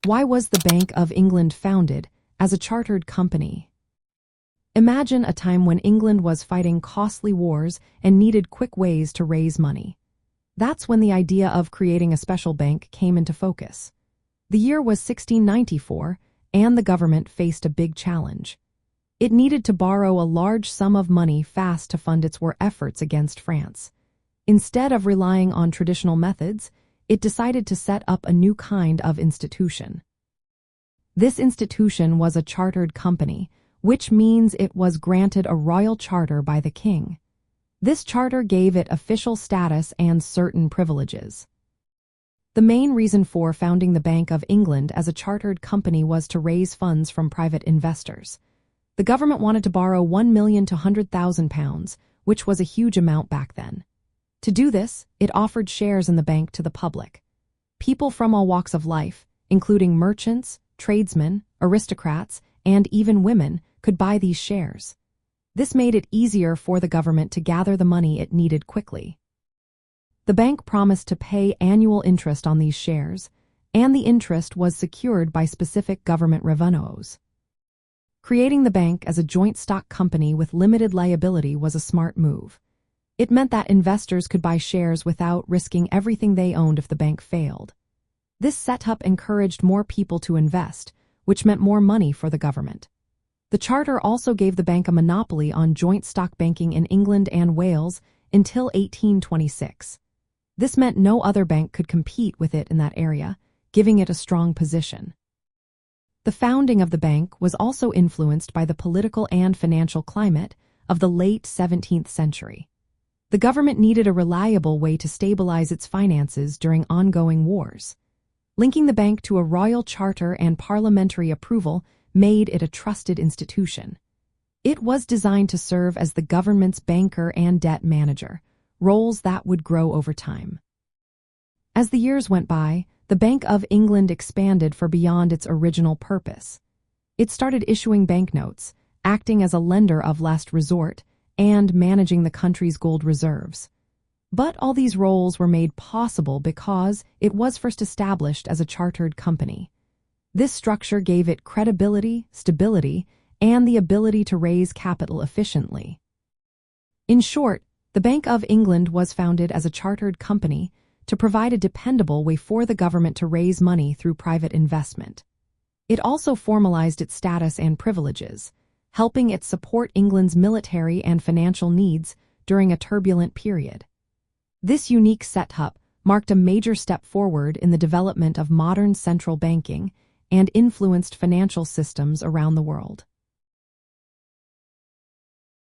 Why was the Bank of England founded as a chartered company? Imagine a time when England was fighting costly wars and needed quick ways to raise money. That's when the idea of creating a special bank came into focus. The year was 1694, and the government faced a big challenge. It needed to borrow a large sum of money fast to fund its war efforts against France. Instead of relying on traditional methods, it decided to set up a new kind of institution. This institution was a chartered company, which means it was granted a royal charter by the king. This charter gave it official status and certain privileges. The main reason for founding the Bank of England as a chartered company was to raise funds from private investors. The government wanted to borrow £1 million to £100,000, which was a huge amount back then. To do this, it offered shares in the bank to the public. People from all walks of life, including merchants, tradesmen, aristocrats, and even women, could buy these shares. This made it easier for the government to gather the money it needed quickly. The bank promised to pay annual interest on these shares, and the interest was secured by specific government revenues. Creating the bank as a joint stock company with limited liability was a smart move. It meant that investors could buy shares without risking everything they owned if the bank failed. This setup encouraged more people to invest, which meant more money for the government. The charter also gave the bank a monopoly on joint stock banking in England and Wales until 1826. This meant no other bank could compete with it in that area, giving it a strong position. The founding of the bank was also influenced by the political and financial climate of the late 17th century. The government needed a reliable way to stabilize its finances during ongoing wars. Linking the bank to a royal charter and parliamentary approval made it a trusted institution. It was designed to serve as the government's banker and debt manager, roles that would grow over time. As the years went by, the Bank of England expanded far beyond its original purpose. It started issuing banknotes, acting as a lender of last resort, and managing the country's gold reserves. But all these roles were made possible because it was first established as a chartered company. This structure gave it credibility, stability, and the ability to raise capital efficiently. In short, the Bank of England was founded as a chartered company to provide a dependable way for the government to raise money through private investment. It also formalized its status and privileges, helping it support England's military and financial needs during a turbulent period. This unique setup marked a major step forward in the development of modern central banking and influenced financial systems around the world.